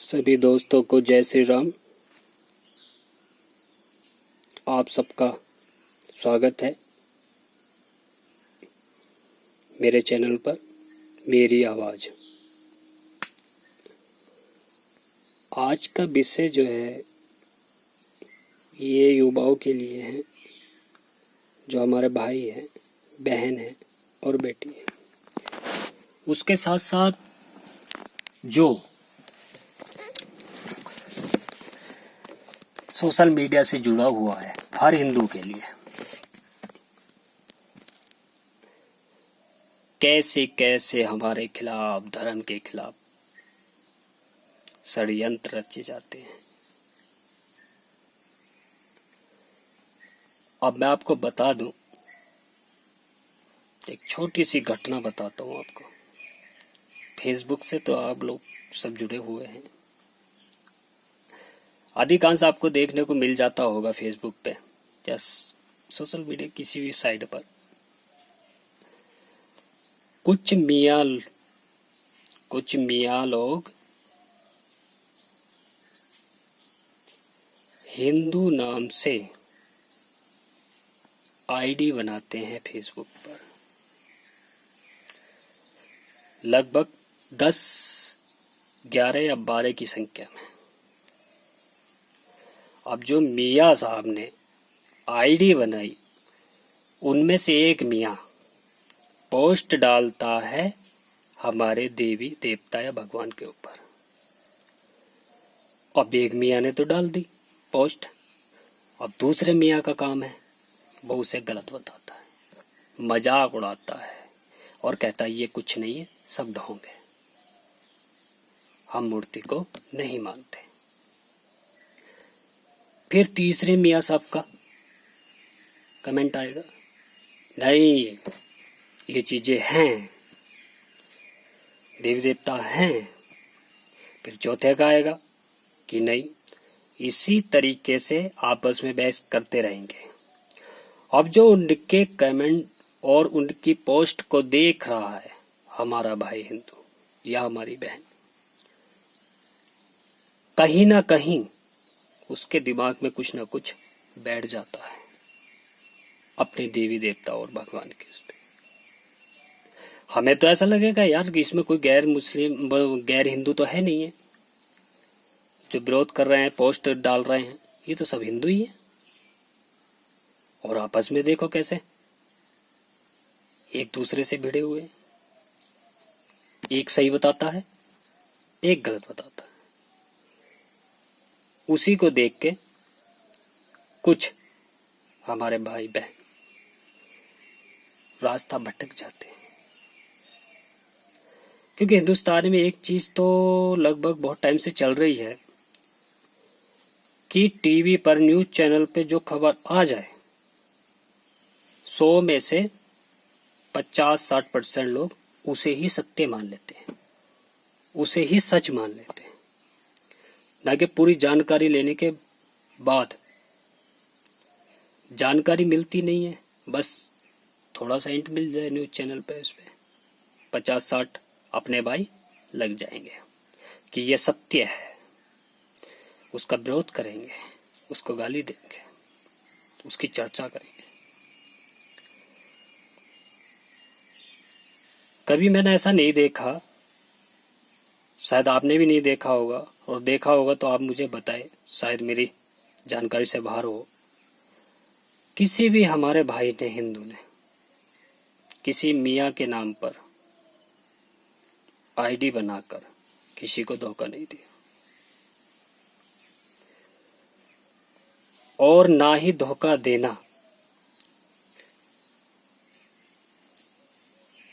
सभी दोस्तों को जय श्री राम। आप सबका स्वागत है मेरे चैनल पर मेरी आवाज़। आज का विषय जो है ये युवाओं के लिए है, जो हमारे भाई हैं, बहन हैं और बेटी है। उसके साथ साथ जो सोशल मीडिया से जुड़ा हुआ है हर हिंदू के लिए, कैसे कैसे हमारे खिलाफ, धर्म के खिलाफ षड्यंत्र रचे जाते हैं। अब मैं आपको बता दूं, एक छोटी सी घटना बताता हूं आपको। फेसबुक से तो आप लोग सब जुड़े हुए हैं, अधिकांश आपको देखने को मिल जाता होगा फेसबुक पे या सोशल मीडिया किसी भी साइट पर। कुछ मियाँ लोग हिंदू नाम से आईडी बनाते हैं फेसबुक पर। लगभग 10, 11 या 12 की संख्या में। अब जो मियाँ साहब ने आईडी बनाई, उनमें से एक मियाँ पोस्ट डालता है हमारे देवी देवता या भगवान के ऊपर। अब एक मियाँ ने तो डाल दी पोस्ट, अब दूसरे मियाँ का काम है वो उसे गलत बताता है, मजाक उड़ाता है और कहता है ये कुछ नहीं है, सब ढोंग है, हम मूर्ति को नहीं मानते। फिर तीसरे मियाँ साहब का कमेंट आएगा, नहीं ये चीजें हैं, देवी देवता हैं। फिर चौथे का आएगा कि नहीं। इसी तरीके से आपस में बहस करते रहेंगे। अब जो उनके कमेंट और उनकी पोस्ट को देख रहा है हमारा भाई हिंदू या हमारी बहन, कहीं ना कहीं उसके दिमाग में कुछ ना कुछ बैठ जाता है अपने देवी देवता और भगवान के उस पे। हमें तो ऐसा लगेगा यार कि इसमें कोई गैर मुस्लिम, गैर हिंदू तो है नहीं है, जो विरोध कर रहे हैं, पोस्ट डाल रहे हैं, ये तो सब हिंदू ही है। और आपस में देखो कैसे एक दूसरे से भिड़े हुए, एक सही बताता है, एक गलत बताता है। उसी को देख के कुछ हमारे भाई बहन रास्ता भटक जाते हैं। क्योंकि हिंदुस्तान में एक चीज तो लगभग बहुत टाइम से चल रही है कि टीवी पर, न्यूज चैनल पे जो खबर आ जाए, 100 में से 50-60% लोग उसे ही सत्य मान लेते हैं, उसे ही सच मान लेते हैं। ना कि पूरी जानकारी लेने के बाद जानकारी मिलती नहीं है, बस थोड़ा सा हिंट मिल जाए न्यूज चैनल पे, उस पे 50-60 अपने भाई लग जाएंगे कि ये सत्य है, उसका विरोध करेंगे, उसको गाली देंगे, उसकी चर्चा करेंगे। कभी मैंने ऐसा नहीं देखा, शायद आपने भी नहीं देखा होगा, और देखा होगा तो आप मुझे बताएं, शायद मेरी जानकारी से बाहर हो। किसी भी हमारे भाई ने, हिंदू ने, किसी मियाँ के नाम पर आईडी बनाकर किसी को धोखा नहीं दिया, और ना ही धोखा देना,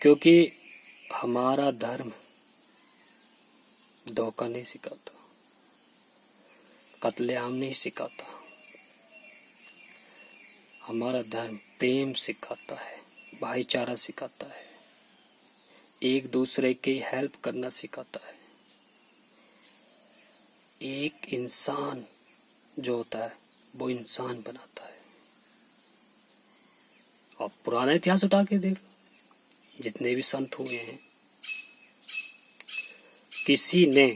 क्योंकि हमारा धर्म धोखा नहीं सिखाता, कत्लेआम नहीं सिखाता। हमारा धर्म प्रेम सिखाता है, भाईचारा सिखाता है, एक दूसरे की हेल्प करना सिखाता है। एक इंसान जो होता है वो इंसान बनाता है। और पुराना इतिहास उठा के देख, जितने भी संत हुए हैं, किसी ने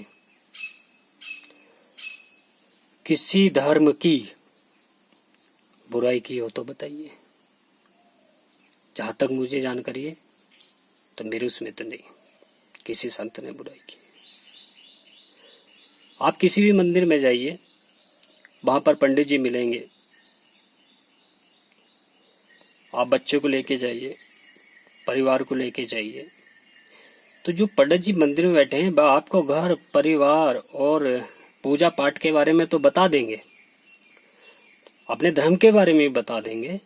किसी धर्म की बुराई की हो तो बताइए। जहां तक मुझे जानकारी है तो मेरे उसमें तो नहीं किसी संत ने बुराई की। आप किसी भी मंदिर में जाइए, वहां पर पंडित जी मिलेंगे, आप बच्चे को लेके जाइए, परिवार को लेके जाइए, तो जो पंडित जी मंदिर में बैठे हैं वह आपको घर परिवार और पूजा पाठ के बारे में तो बता देंगे, अपने धर्म के बारे में भी बता देंगे,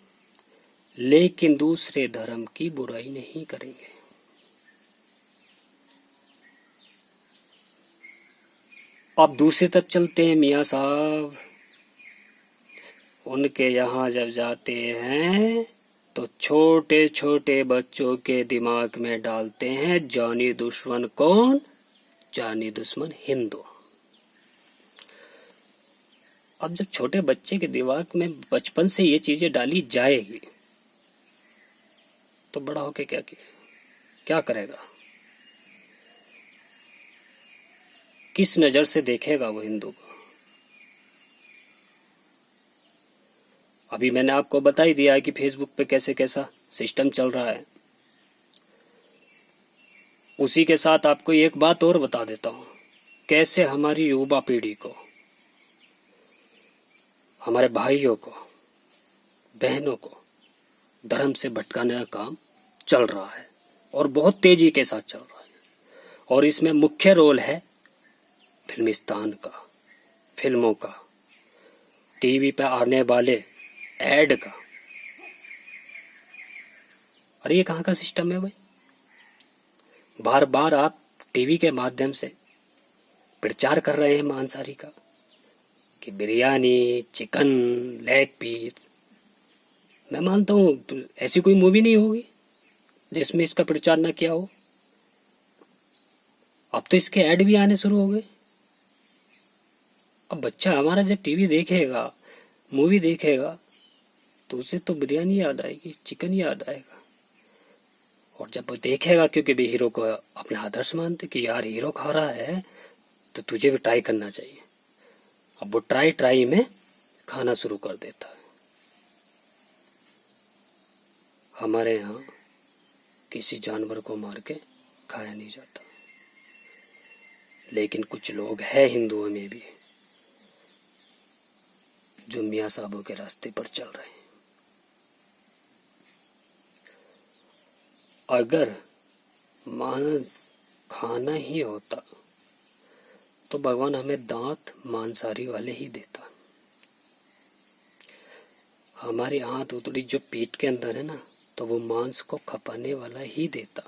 लेकिन दूसरे धर्म की बुराई नहीं करेंगे। अब दूसरी तरफ चलते हैं मियाँ साहब। उनके यहाँ जब जाते हैं तो छोटे छोटे बच्चों के दिमाग में डालते हैं जानी दुश्मन कौन, जानी दुश्मन हिंदू। अब जब छोटे बच्चे के दिमाग में बचपन से ये चीजें डाली जाएगी तो बड़ा होके क्या करेगा, किस नजर से देखेगा वो हिंदू को। अभी मैंने आपको बता ही दिया है कि फेसबुक पे कैसे कैसा सिस्टम चल रहा है। उसी के साथ आपको एक बात और बता देता हूं, कैसे हमारी युवा पीढ़ी को, हमारे भाइयों को, बहनों को धर्म से भटकाने का काम चल रहा है और बहुत तेजी के साथ चल रहा है। और इसमें मुख्य रोल है फिल्मिस्तान का, फिल्मों का, टीवी पे आने वाले एड का। अरे ये कहाँ का सिस्टम है भाई? बार बार आप टीवी के माध्यम से प्रचार कर रहे हैं मांसाहारी का कि बिरयानी, चिकन, लेग पीस। मैं मानता हूं तो ऐसी कोई मूवी नहीं होगी जिसमें इसका प्रचार ना किया हो। अब तो इसके ऐड भी आने शुरू हो गए। अब बच्चा हमारा जब टीवी देखेगा, मूवी देखेगा, तो उसे तो बिरयानी याद आएगी, चिकन याद आएगा। और जब वो देखेगा, क्योंकि भी हीरो को अपना आदर्श मानते कि यार हीरो खा रहा है तो तुझे भी ट्राई करना चाहिए। अब वो ट्राई में खाना शुरू कर देता है। हमारे यहाँ किसी जानवर को मार के खाया नहीं जाता, लेकिन कुछ लोग हैं हिंदुओं में भी जो मियाँ साहबों के रास्ते पर चल रहे हैं। अगर मांस खाना ही होता तो भगवान हमें दांत मांसाहारी वाले ही देता। हमारी हाथ उतड़ी जो पेट के अंदर है ना, तो वो मांस को खपाने वाला ही देता।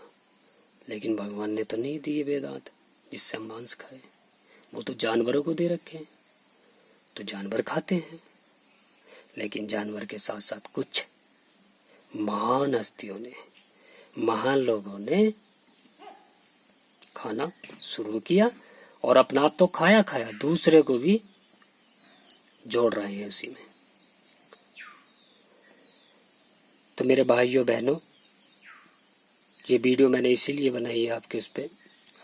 लेकिन भगवान ने तो नहीं दिए वे दांत जिससे हम मांस खाए, वो तो जानवरों को दे रखे हैं, तो जानवर खाते हैं। लेकिन जानवर के साथ साथ कुछ महान हस्तियों ने, महान लोगों ने खाना शुरू किया और अपना आप तो खाया, दूसरे को भी जोड़ रहे हैं उसी में। तो मेरे भाइयों बहनों, ये वीडियो मैंने इसीलिए बनाई है आपके उस पर।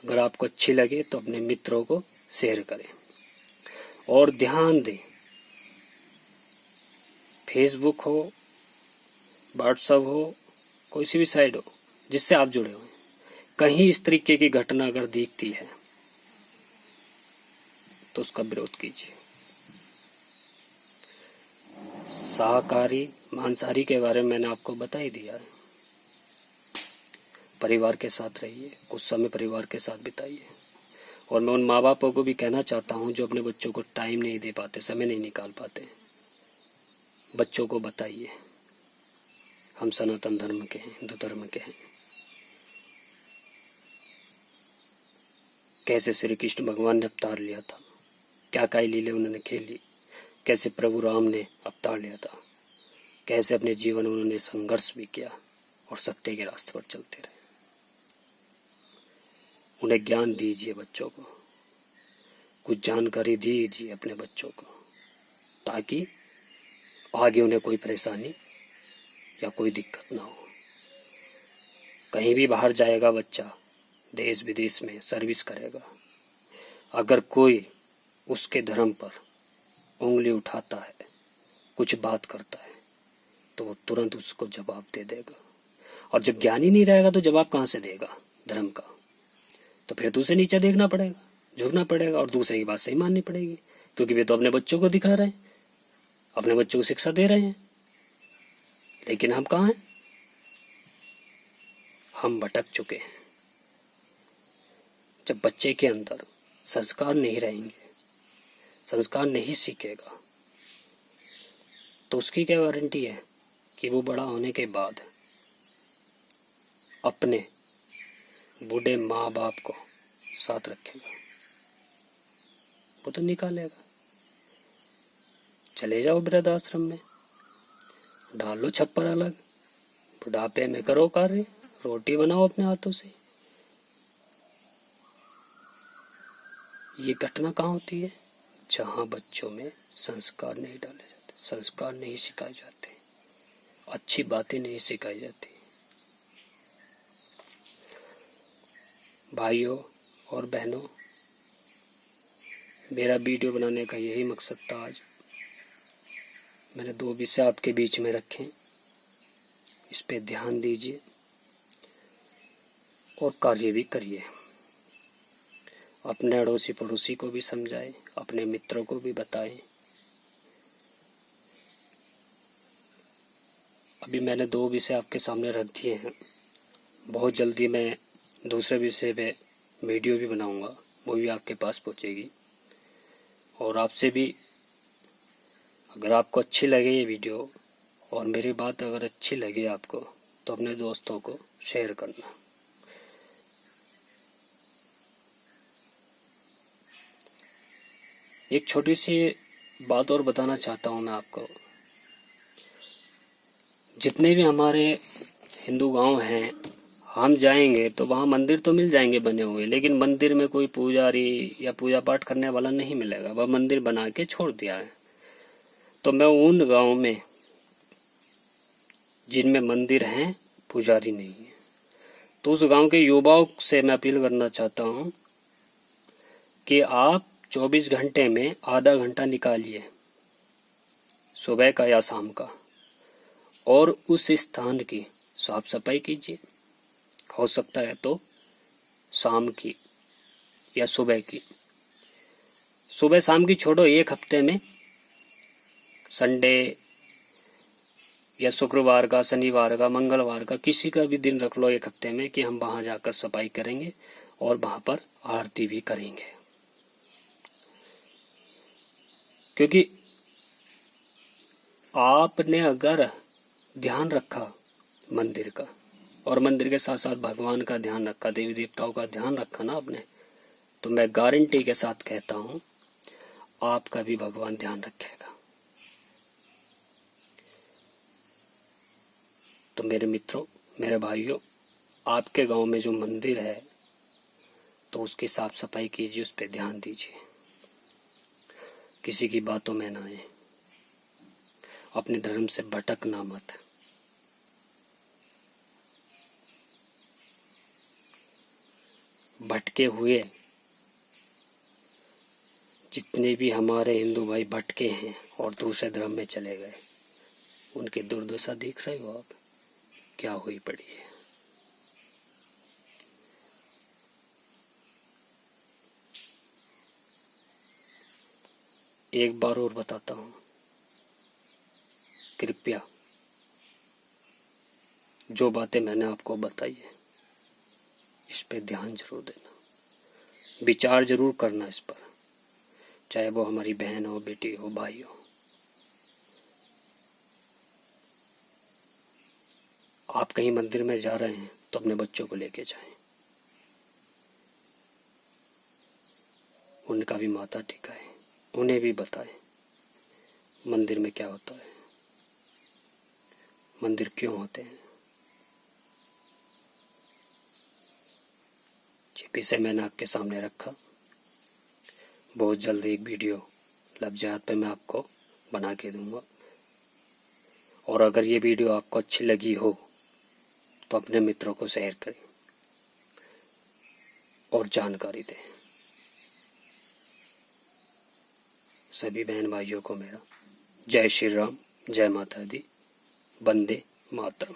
अगर आपको अच्छी लगे तो अपने मित्रों को शेयर करें और ध्यान दें, फेसबुक हो, व्हाट्सएप हो, कोई सी भी साइट हो जिससे आप जुड़े हुए, कहीं इस तरीके की घटना अगर दिखती है तो उसका विरोध कीजिए। शाकाहारी मांसाहारी के बारे में मैंने आपको बता ही दिया है। परिवार के साथ रहिए, कुछ समय परिवार के साथ बिताइए। और मैं उन माँ बापों को भी कहना चाहता हूँ जो अपने बच्चों को टाइम नहीं दे पाते, समय नहीं निकाल पाते, बच्चों को बताइए हम सनातन धर्म के हैं, हिंदू धर्म के हैं। कैसे श्री कृष्ण भगवान ने अवतार लिया था, क्या क्या लीले उन्होंने खेली, कैसे प्रभु राम ने अवतार लिया था, कैसे अपने जीवन उन्होंने संघर्ष भी किया और सत्य के रास्ते पर चलते रहे। उन्हें ज्ञान दीजिए, बच्चों को कुछ जानकारी दीजिए अपने बच्चों को, ताकि आगे उन्हें कोई परेशानी या कोई दिक्कत ना हो। कहीं भी बाहर जाएगा बच्चा, देश विदेश में सर्विस करेगा, अगर कोई उसके धर्म पर, उंगली उठाता है, कुछ बात करता है, तो वो तुरंत उसको जवाब दे देगा। और जब ज्ञानी नहीं रहेगा तो जवाब कहाँ से देगा धर्म का? तो फिर तो उसे नीचे देखना पड़ेगा, झुकना पड़ेगा और दूसरे की बात सही माननी पड़ेगी, क्योंकि वे तो अपने बच्चों को दिखा रहे हैं, अपने बच्चों को शिक्षा दे रहे हैं। लेकिन हम कहाँ हैं? हम भटक चुके हैं। जब बच्चे के अंदर संस्कार नहीं रहेंगे, संस्कार नहीं सीखेगा, तो उसकी क्या गारंटी है कि वो बड़ा होने के बाद अपने बूढ़े माँ बाप को साथ रखेगा? वो तो निकालेगा। चले जाओ वृद्धाश्रम में, डाल लो छप्पर अलग, बुढ़ापे में करो कार्य, रोटी बनाओ अपने हाथों से। ये घटना कहाँ होती है? जहाँ बच्चों में संस्कार नहीं डाले जाते, संस्कार नहीं सिखाए जाते, अच्छी बातें नहीं सिखाई जाती। भाइयों और बहनों, मेरा वीडियो बनाने का यही मकसद था। आज मैंने 2 विषय आपके बीच में रखे, इस पे ध्यान दीजिए और कार्य भी करिए। अपने अड़ोसी पड़ोसी को भी समझाएं, अपने मित्रों को भी बताएं। अभी मैंने 2 विषय आपके सामने रख दिए हैं, बहुत जल्दी मैं दूसरे विषय पे वीडियो भी बनाऊंगा, वो भी आपके पास पहुंचेगी। और आपसे भी, अगर आपको अच्छी लगे ये वीडियो और मेरी बात अगर अच्छी लगे आपको, तो अपने दोस्तों को शेयर करना। एक छोटी सी बात और बताना चाहता हूँ मैं आपको। जितने भी हमारे हिंदू गांव हैं, हम जाएंगे तो वहाँ मंदिर तो मिल जाएंगे बने हुए, लेकिन मंदिर में कोई पुजारी या पूजा पाठ करने वाला नहीं मिलेगा। वह मंदिर बना के छोड़ दिया है। तो मैं उन गांव में जिनमें मंदिर हैं, पुजारी नहीं है, तो उस गांव के युवाओं से मैं अपील करना चाहता हूँ कि आप 24 घंटे में आधा घंटा निकालिए, सुबह का या शाम का, और उस स्थान की साफ सफाई कीजिए। हो सकता है तो शाम की या सुबह की। सुबह शाम की छोड़ो, एक हफ्ते में संडे या शुक्रवार का, शनिवार का, मंगलवार का, किसी का भी दिन रख लो एक हफ्ते में कि हम वहां जाकर सफाई करेंगे और वहां पर आरती भी करेंगे। क्योंकि आपने अगर ध्यान रखा मंदिर का, और मंदिर के साथ साथ भगवान का ध्यान रखा, देवी देवताओं का ध्यान रखा ना आपने, तो मैं गारंटी के साथ कहता हूं आपका भी भगवान ध्यान रखेगा। तो मेरे मित्रों, मेरे भाइयों, आपके गांव में जो मंदिर है तो उसकी साफ सफाई कीजिए, उस पर ध्यान दीजिए, किसी की बातों में ना आए, अपने धर्म से भटकना मत। भटके हुए जितने भी हमारे हिंदू भाई भटके हैं और दूसरे धर्म में चले गए, उनकी दुर्दशा देख रहे हो आप, क्या हुई पड़ी है। एक बार और बताता हूं, कृपया जो बातें मैंने आपको बताई है इस पे ध्यान जरूर देना, विचार जरूर करना इस पर, चाहे वो हमारी बहन हो, बेटी हो, भाई हो। आप कहीं मंदिर में जा रहे हैं तो अपने बच्चों को लेके जाएं, उनका भी माथा टिकाएं, उन्हें भी बताएं मंदिर में क्या होता है, मंदिर क्यों होते हैं। ये विषय मैंने आपके सामने रखा। बहुत जल्द एक वीडियो लफ्ज़ात पे मैं आपको बना के दूंगा। और अगर ये वीडियो आपको अच्छी लगी हो तो अपने मित्रों को शेयर करें और जानकारी दें। सभी बहन भाइयों को मेरा जय श्री राम, जय माता दी, वंदे मातरम।